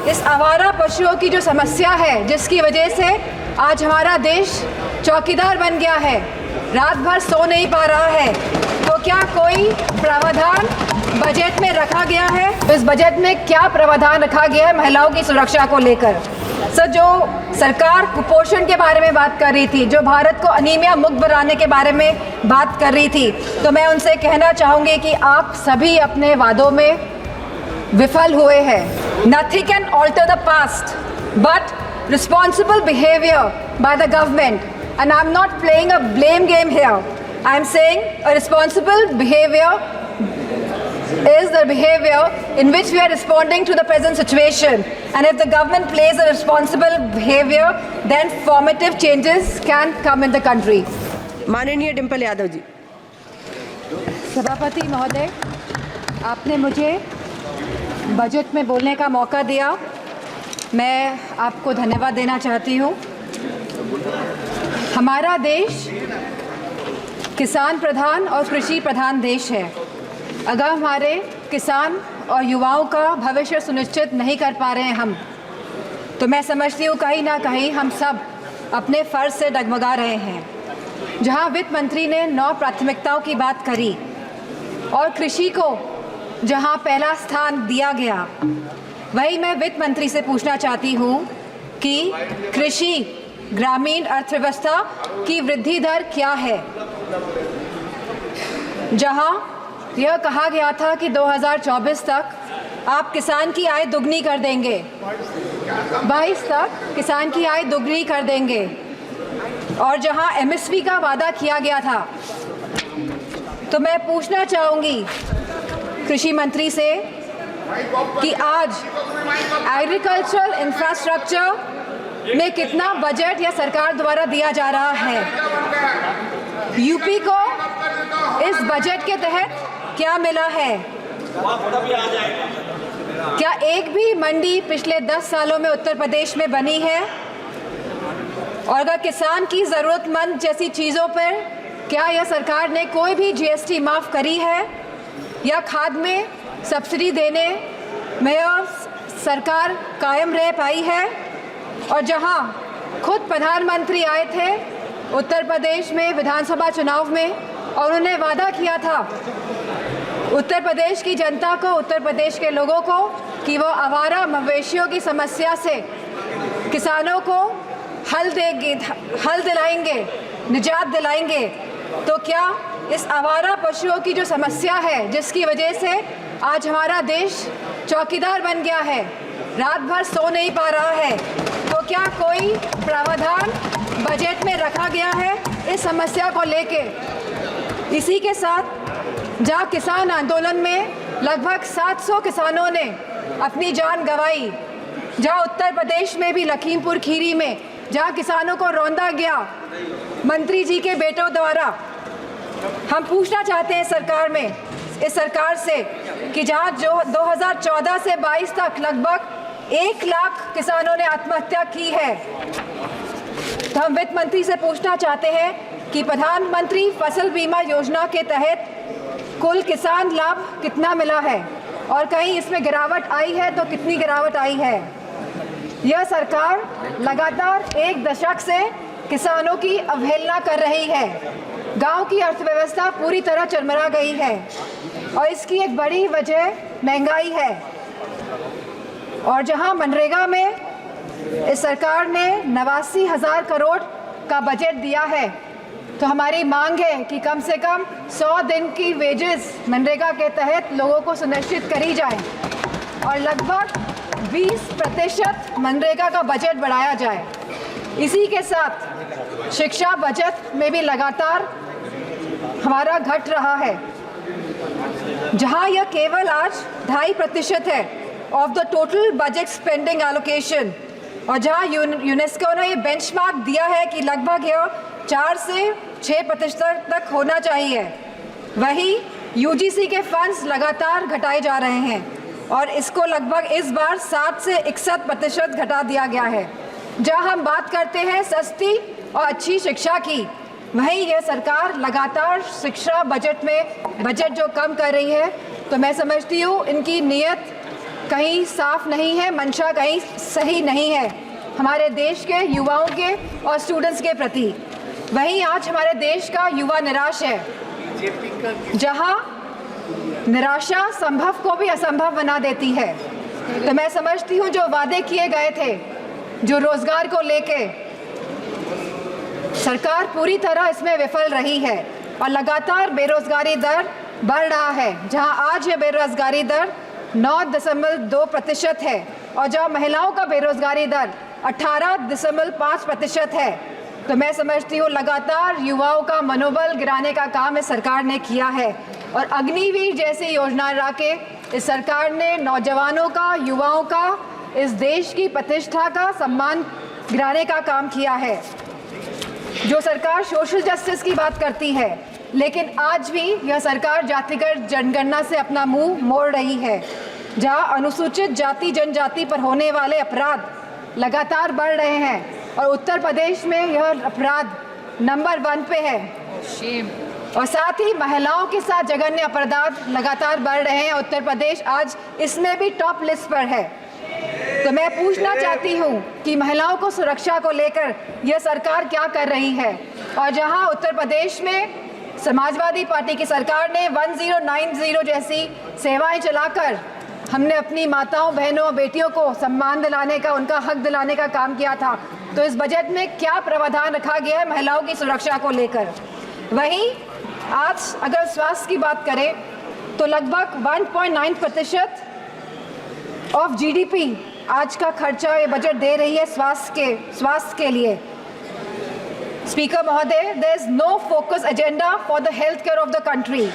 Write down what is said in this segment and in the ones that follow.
इस आवारा पशुओं की जो समस्या है, जिसकी वजह से आज हमारा देश चौकीदार बन गया है, रात भर सो नहीं पा रहा है, तो क्या कोई प्रावधान बजट में रखा गया है? इस बजट में क्या प्रावधान रखा गया है महिलाओं की सुरक्षा को लेकर? सर, जो सरकार कुपोषण के बारे में बात कर रही थी, जो भारत को अनीमिया मुक्त बनाने के बारे में बात कर रही थी, तो मैं उनसे कहना चाहूँगी कि आप सभी अपने वादों में विफल हुए हैं। Nothing can alter the past, but responsible behavior by the government. And I'm not playing a blame game here. I'm saying a responsible behavior is the behavior in which we are responding to the present situation. And if the government plays a responsible behavior, then formative changes can come in the country. माननीय डिम्पल यादव जी। सभापति महोदय, आपने मुझे budget में बोलने का मौका दिया, मैं आपको धन्यवाद देना चाहती हूँ। हमारा देश किसान प्रधान और कृषि प्रधान देश है। अगर हमारे किसान और युवाओं का भविष्य सुनिश्चित नहीं कर पा रहे हैं हम, तो मैं समझती हूँ कहीं ना कहीं हम सब अपने फ़र्ज से डगमगा रहे हैं। जहाँ वित्त मंत्री ने 9 प्राथमिकताओं की बात करी और कृषि को जहाँ पहला स्थान दिया गया, वही मैं वित्त मंत्री से पूछना चाहती हूँ कि कृषि ग्रामीण अर्थव्यवस्था की वृद्धि दर क्या है? जहाँ यह कहा गया था कि 2024 तक आप किसान की आय दुगनी कर देंगे, 22 तक किसान की आय दुगनी कर देंगे, और जहाँ एमएसपी का वादा किया गया था, तो मैं पूछना चाहूँगी कृषि मंत्री से कि आज एग्रीकल्चरल इंफ्रास्ट्रक्चर में कितना बजट या सरकार द्वारा दिया जा रहा है? यूपी को इस बजट के तहत क्या मिला है? क्या एक भी मंडी पिछले 10 सालों में उत्तर प्रदेश में बनी है? और अगर किसान की ज़रूरतमंद जैसी चीज़ों पर क्या यह सरकार ने कोई भी जीएसटी माफ़ करी है, या खाद में सब्सिडी देने में सरकार कायम रह पाई है? और जहां खुद प्रधानमंत्री आए थे उत्तर प्रदेश में विधानसभा चुनाव में, और उन्होंने वादा किया था उत्तर प्रदेश की जनता को, उत्तर प्रदेश के लोगों को, कि वो आवारा मवेशियों की समस्या से किसानों को हल दिलाएंगे, निजात दिलाएंगे, तो क्या इस आवारा पशुओं की जो समस्या है, जिसकी वजह से आज हमारा देश चौकीदार बन गया है, रात भर सो नहीं पा रहा है, तो क्या कोई प्रावधान बजट में रखा गया है इस समस्या को लेके? इसी के साथ जहाँ किसान आंदोलन में लगभग 700 किसानों ने अपनी जान गंवाई, जहाँ उत्तर प्रदेश में भी लखीमपुर खीरी में जहाँ किसानों को रौंदा गया मंत्री जी के बेटों द्वारा, हम पूछना चाहते हैं इस सरकार से कि जहाँ जो 2014 से 22 तक लगभग 1 लाख किसानों ने आत्महत्या की है, तो हम वित्त मंत्री से पूछना चाहते हैं कि प्रधानमंत्री फसल बीमा योजना के तहत कुल किसान लाभ कितना मिला है, और कहीं इसमें गिरावट आई है तो कितनी गिरावट आई है? यह सरकार लगातार 1 दशक से किसानों की अवहेलना कर रही है। गांव की अर्थव्यवस्था पूरी तरह चरमरा गई है, और इसकी एक बड़ी वजह महंगाई है। और जहां मनरेगा में इस सरकार ने 89,000 करोड़ का बजट दिया है, तो हमारी मांग है कि कम से कम 100 दिन की वेजेस मनरेगा के तहत लोगों को सुनिश्चित करी जाए, और लगभग 20% मनरेगा का बजट बढ़ाया जाए। इसी के साथ शिक्षा बजट में भी लगातार हमारा घट रहा है, जहां यह केवल आज 2.5% है of the total budget spending allocation, और जहां यूनेस्को ने ये बेंचमार्क दिया है कि लगभग यह 4 से 6% तक होना चाहिए, वही यूजीसी के फंड्स लगातार घटाए जा रहे हैं, और इसको लगभग इस बार 7 से 61% घटा दिया गया है। जहां हम बात करते हैं सस्ती और अच्छी शिक्षा की, वहीं यह सरकार लगातार शिक्षा बजट में बजट जो कम कर रही है, तो मैं समझती हूँ इनकी नीयत कहीं साफ नहीं है, मंशा कहीं सही नहीं है हमारे देश के युवाओं के और स्टूडेंट्स के प्रति। वहीं आज हमारे देश का युवा निराश है, जहां निराशा संभव को भी असंभव बना देती है। तो मैं समझती हूं जो वादे किए गए थे, जो रोजगार को लेके, सरकार पूरी तरह इसमें विफल रही है और लगातार बेरोजगारी दर बढ़ रहा है। जहां आज ये बेरोजगारी दर 9.2% है और जहां महिलाओं का बेरोजगारी दर 18.5% है। तो मैं समझती हूँ लगातार युवाओं का मनोबल गिराने का काम इस सरकार ने किया है और अग्निवीर जैसी योजना ला के इस सरकार ने नौजवानों का, युवाओं का, इस देश की प्रतिष्ठा का सम्मान गिराने का काम किया है। जो सरकार सोशल जस्टिस की बात करती है, लेकिन आज भी यह सरकार जातिगत जनगणना से अपना मुंह मोड़ रही है, जहां अनुसूचित जाति जनजाति पर होने वाले अपराध लगातार बढ़ रहे हैं और उत्तर प्रदेश में यह अपराध नंबर 1 पे है। और साथ ही महिलाओं के साथ जघन्य अपराध लगातार बढ़ रहे हैं। उत्तर प्रदेश आज इसमें भी टॉप लिस्ट पर है। तो मैं पूछना चाहती हूँ कि महिलाओं को सुरक्षा को लेकर यह सरकार क्या कर रही है। और जहां उत्तर प्रदेश में समाजवादी पार्टी की सरकार ने 1090 जैसी सेवाएं चलाकर हमने अपनी माताओं, बहनों, बेटियों को सम्मान दिलाने का, उनका हक दिलाने का काम किया था, तो इस बजट में क्या प्रावधान रखा गया है महिलाओं की सुरक्षा को लेकर। वहीं आज अगर स्वास्थ्य की बात करें तो लगभग 1.9% ऑफ जीडीपी आज का खर्चा ये बजट दे रही है स्वास्थ्य के लिए। स्पीकर महोदय, there is no focus agenda for the healthcare of the country.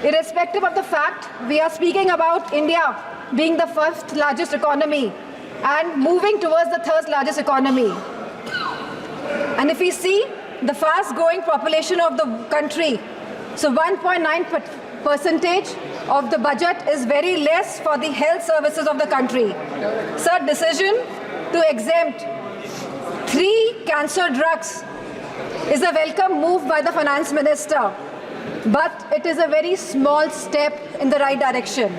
Irrespective of the fact we are speaking about India being the first largest economy and moving towards the third largest economy. And if we see the fast growing population of the country, so 1.9% of the budget is very less for the health services of the country. Sir, decision to exempt 3 cancer drugs is a welcome move by the finance minister, but it is a very small step in the right direction.